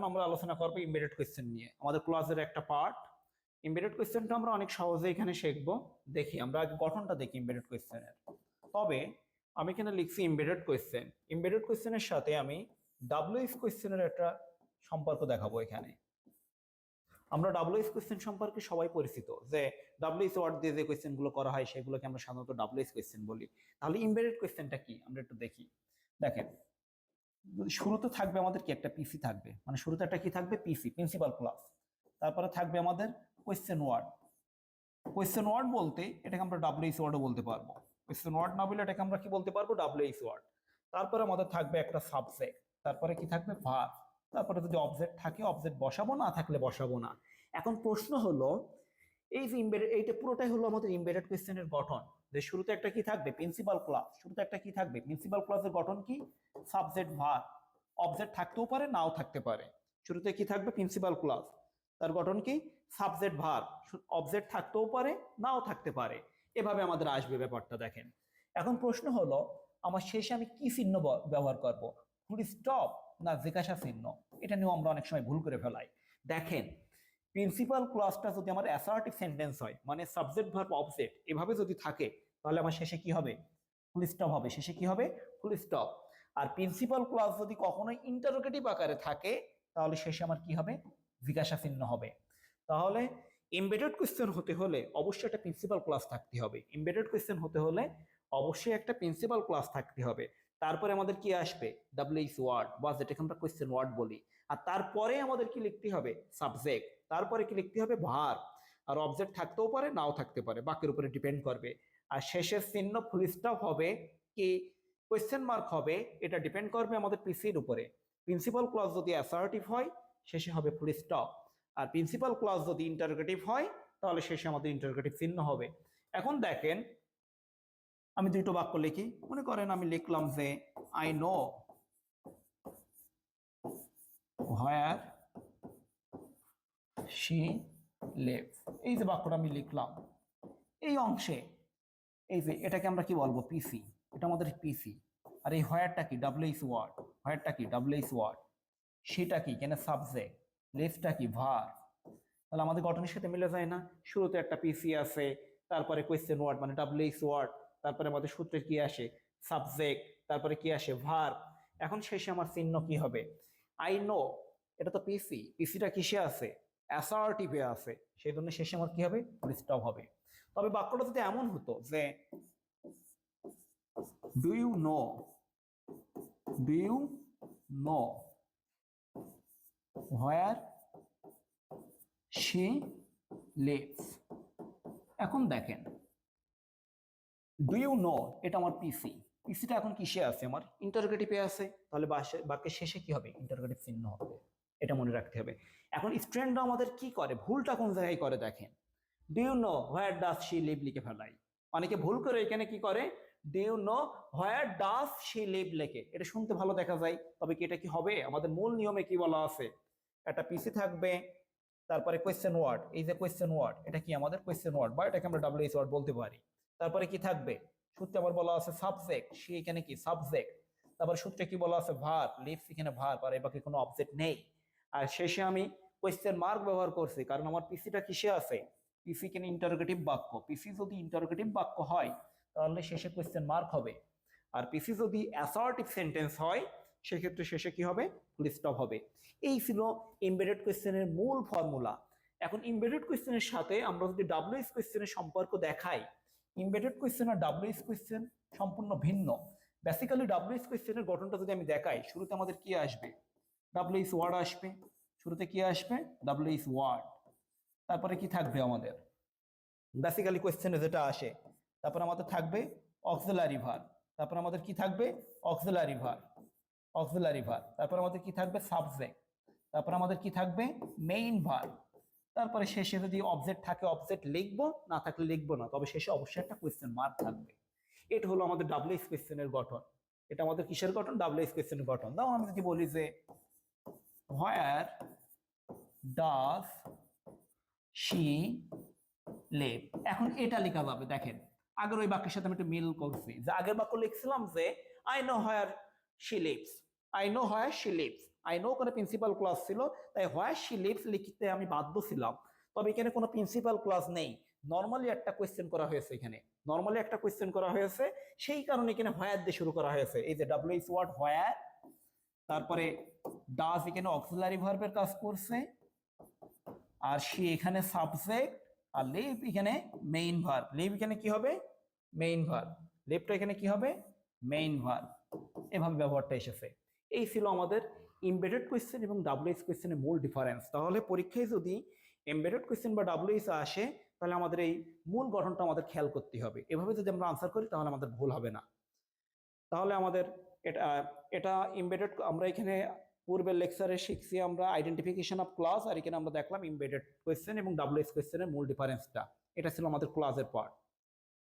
আমরা আলোচনা করবো এমবেডেড কোয়েশ্চেন নিয়ে, আমাদের ক্লাসের একটা পার্ট। এমবেডেড কোয়েশ্চেনটা আমরা অনেক সহজে এখানে শিখবো। দেখি আমরা আগে গঠনটা দেখি এমবেডেড কোয়েশ্চেনের। তবে আমি এখানে লিখছি এমবেডেড কোয়েশ্চেন। এমবেডেড কোয়েশ্চেনের সাথে আমি ডাব্লিউএইচ কোয়েশ্চেনের একটা সম্পর্ক দেখাবো এখানে। আমরা ডাব্লিউএইচ কোয়েশ্চেন সম্পর্কে সবাই পরিচিত, যে ডাব্লিউএইচ ওয়ার্ড দিয়ে যে কোয়েশ্চেন গুলো করা হয় সেগুলোকে আমরা সাধারণত ডাব্লিউএইচ কোয়েশ্চেন বলি। তাহলে এমবেডেড কোয়েশ্চেনটা কি আমরা একটু দেখি। দেখেন, শুরুতে থাকবে আমাদের কি একটা পিসি থাকবে, মানে শুরুতে একটা কি থাকবে, পিসি, প্রিন্সিপাল ক্লাস। তারপরে থাকবে আমাদের কোয়েশ্চেন ওয়ার্ড। কোয়েশ্চেন ওয়ার্ড বলতে এটাকে আমরা ডাব্লিউএইচ ওয়ার্ডও বলতে পারবো। কোয়েশ্চেন ওয়ার্ড না বলে এটাকে আমরা কি বলতে পারবো, ডাব্লিউএইচ ওয়ার্ড। তারপরে আমাদের থাকবে একটা সাবজেক্ট, তারপরে কি থাকবে, ভার্ব। তারপরে যদি অবজেক্ট থাকে অবজেক্ট বসাবো, না থাকলে বসাবো না। এখন প্রশ্ন হলো, এই যে এইটা পুরোটাই হলো আমাদের এমবেডেড কোয়েশ্চেনের গঠন। যে শুরুতে একটা কি থাকবে, প্রিন্সিপাল ক্লাস। শুরুতে একটা কি থাকবে, প্রিন্সিপাল ক্লাসের গঠন কি, সাবজেক্ট ভার্ব। অবজেক্ট থাকতেও পারে, নাও থাকতে পারে। শুরুতে কি থাকবে, প্রিন্সিপাল ক্লাস, তার গঠন কি, সাবজেক্ট ভার্ব। অবজেক্ট থাকতেও পারে, নাও থাকতে পারে। এভাবে আমাদের আসবে ব্যাপারটা। দেখেন, এখন প্রশ্ন হলো, আমার শেষে আমি কি চিহ্ন ব্যবহার করব, ফুল স্টপ না জিজ্ঞাসা চিহ্ন? এটা নিয়েও আমরা অনেক সময় ভুল করে ফেলাই। দেখেন, প্রিন্সিপাল ক্লজটা যদি আমার অ্যাসার্টিভ সেন্টেন্স হয়, মানে সাবজেক্ট ভার্ব অবজেক্ট এভাবে যদি থাকে, তাহলে আমার শেষে কি হবে, ফুল স্টপ হবে। শেষে কি হবে, ফুল স্টপ। আর প্রিন্সিপাল ক্লজ যদি কখনোই ইন্টারোগেটিভ আকারে থাকে, তাহলে শেষে আমার কি হবে, জিজ্ঞাসা চিহ্ন হবে। তাহলে এমবেডেড কোয়েশ্চেন হতে হলে অবশ্যই একটা প্রিন্সিপাল ক্লাস থাকতে হবে। এমবেডেড কোয়েশ্চেন হতে হলে অবশ্যই একটা প্রিন্সিপাল ক্লাস থাকতে হবে। তারপরে আমাদের কি আসবে, ডাব্লিউএইচ ওয়ার্ড বা যেটাকে আমরা কোয়েশ্চেন ওয়ার্ড বলি। আর তারপরে আমাদের কি লিখতে হবে, সাবজেক্ট। তারপরে কি লিখতে হবে, ভার্ব। আর অবজেক্ট থাকতেও পারে, নাও থাকতে পারে, বাক্যের উপরে ডিপেন্ড করবে। আর শেষের চিহ্ন ফুল স্টপ হবে কি কোয়েশ্চেন মার্ক হবে, এটা ডিপেন্ড করবে আমাদের পিসির উপরে। প্রিন্সিপাল ক্লজ যদি অ্যাসার্টিভ হয়, শেষে হবে ফুল স্টপ। আর প্রিন্সিপাল ক্লজ যদি ইন্টারোগেটিভ হয়, তাহলে শেষে আমাদের ইন্টারোগেটিভ চিহ্ন হবে। এখন দেখেন, আমি দুটো বাক্য লিখি। মনে করেন আমি লিখলাম যে I know where she leaves. এই যে বাক্যটা আমি লিখলাম, এই অংশে এই যে এটাকে আমরা কি বলবো, পিসি। এটা আমাদের পিসি। আর এই হোয়ারটা কি, ডাব্লিউএইচ ওয়ার্ড। হোয়ারটা কি, ডাব্লিউএইচ ওয়ার্ড। সেটা কি, কেন সাবজেক্ট। লিভসটা কি, ভার্ব। তাহলে আমাদের গঠনের সাথে মিলে যায় না? শুরুতে একটা পিসি আছে, তারপরে কোয়েশ্চেন ওয়ার্ড মানে ডাব্লিউএইচ ওয়ার্ড, তারপরে আমাদের সূত্রে কি আসে, সাবজেক্ট, তারপরে কি আসে, ভার্ব। এখন শেষে আমার চিহ্ন কি হবে, আই নো। এটা তো পিসি, পিসিটা কিসে আছে, অ্যাসার্টিভে আছে, সেই জন্য শেষে আমার কি হবে, ফুল স্টপ হবে। তবে বাক্যটা যদি এমন হতো যে do you know, do you know where she lives. এখন দেখেন, ডু ইউ নো এটা আমার পিসি। পিসিটা এখন কিসে আছে, আমার ইন্টারোগেটিভে আছে। তাহলে বাক্যের শেষে কি হবে, ইন্টারোগেটিভ চিহ্ন হবে। এটা মনে রাখতে হবে। এখন স্টুডেন্টরা আমাদের কি করে, ভুলটা কোন জায়গায় করে দেখেন, do you know where does she live লিখে ফেলাই। অনেকে ভুল করে এখানে কি করে, do you know where does she live লেখে। এটা শুনতে ভালো দেখা যায়, তবে কি এটা কি হবে, আমাদের মূল নিয়মে কি বলা আছে, একটা পিসি থাকবে, তারপরে কোয়েশ্চেন ওয়ার্ড। এই যে কোয়েশ্চেন ওয়ার্ড, এটা কি আমাদের কোয়েশ্চেন ওয়ার্ড, বা এটাকে আমরা ডাব্লিউএইচ ওয়ার্ড বলতে পারি। তারপরে কি থাকবে, সূত্রে আবার বলা আছে সাবজেক্ট, সে এখানে কি সাবজেক্ট। তারপর সূত্রে কি বলা আছে, ভার্ব, লিভস এখানে ভার্ব, আর এই বাকি কোনো অবজেক্ট নেই। আর শেষে আমি কোয়েশ্চেন মার্ক ব্যবহার করছি, কারণ আমার পিসিটা কিসে আছে, পিসি কেন ইন্টারোগেটিভ বাক্য। পিসি যদি ইন্টারোগেটিভ বাক্য হয়, তাহলে শেষে কোয়েশ্চেন মার্ক হবে। আর পিসি যদি অ্যাসার্টিভ সেন্টেন্স হয়, সেক্ষেত্রে শেষে কি হবে, ফুল স্টপ হবে। এই ছিল এমবেডেড কোয়েশ্চেনের মূল ফর্মুলা। এখন এমবেডেড কোয়েশ্চেনের সাথে আমরা যদি ডাব্লিউএইচ কোয়েশ্চেনের সম্পর্ক দেখাই, এমবেডেড কোয়েশ্চেন আর ডাব্লিউএইচ কোয়েশ্চেন সম্পূর্ণ ভিন্ন। বেসিক্যালি ডাব্লিউএইচ কোয়েশ্চেনের গঠনটা যদি আমি দেখাই, শুরুতে আমাদের কি আসবে, ডাব্লিউএইচ ওয়ার্ড আসবে। শুরুতে কি আসবে, ডাব্লিউএইচ ওয়ার্ড। তারপরে কি থাকবে আমাদের, বেসিক্যালি কোয়েশ্চেনে যেটা আসে, তারপর আমাদের থাকবে অক্সিলারি ভার্ব। তারপর আমাদের কি থাকবে, অক্সিলারি ভার্ব, অক্সিলারি ভার্ব। তারপর আমাদের কি থাকবে, সাবজেক্ট। তারপর আমাদের কি থাকবে, মেইন ভার্ব। তারপরে শেষে যদি অবজেক্ট থাকে অবজেক্ট লিখবো, না থাকলে লিখবো না, তবে শেষে অবশ্যই একটা কোয়েশ্চেন মার্ক থাকবে। এটা হলো আমাদের ডাব্লিউএইচ কোয়েশ্চেনের গঠন। এটা আমাদের কিসের গঠন, ডাব্লিউএইচ কোয়েশ্চেনের গঠন। দাও আমি যদি বলি যে হোয়ার ডাজ শি লিভ, এখন এটা লেখা যাবে। দেখেন, আগের ওই বাক্যের সাথে আমি একটু মিল করছি, যে আগের বাক্য লিখছিলাম যে I know where she leaves, I know where she leaves, I know ওখানে প্রিন্সিপাল ক্লজ ছিল, তাই হোয়ার শি লিভস লিখতে আমি বাধ্য ছিলাম। তবে এখানে কোনো প্রিন্সিপাল ক্লজ নেই, নর্মালি একটা কোয়েশ্চেন করা হয়েছে, এখানে নর্মালি একটা কোয়েশ্চেন করা হয়েছে, সেই কারণে এখানে হোয়ার দিয়ে শুরু করা হয়েছে। এই যে ডাব্লিউএইচ ওয়ার্ড হোয়ার, তারপরে ডাজ এখানে অক্সিলারি ভার্বের কাজ করছে, আর শি এখানে সাবজেক্ট, আর লিভ এখানে মেইন ভার্ব। লিভ এখানে কি হবে? Main verb. লিভটা এখানে কি হবে? Main verb. এভাবে ব্যবহারটা এসেছে। এই ছিল আমাদের এমবেডেড কোয়েশ্চেন এবং ডাব্লিউএইচ কোয়েশ্চেনের মূল ডিফারেন্স। তাহলে পরীক্ষায় যদি এমবেডেড কোয়েশ্চেন বা ডাব্লিউএইচ আসে, তাহলে আমাদের এই মূল গঠনটা আমাদের খেয়াল করতে হবে। এভাবে যদি আমরা আনসার করি তাহলে আমাদের ভুল হবে না। তাহলে আমাদের এটা এটা এমবেডেড, আমরা এখানে পূর্বের লেকচারে শিখছি আমরা আইডেন্টিফিকেশন অফ ক্লজ, আর এখানে আমরা দেখলাম এমবেডেড কোয়েশ্চেন এবং ডাব্লিউএইচ কোয়েশ্চেনের মূল ডিফারেন্সটা। এটা ছিল আমাদের ক্লজের পার্ট।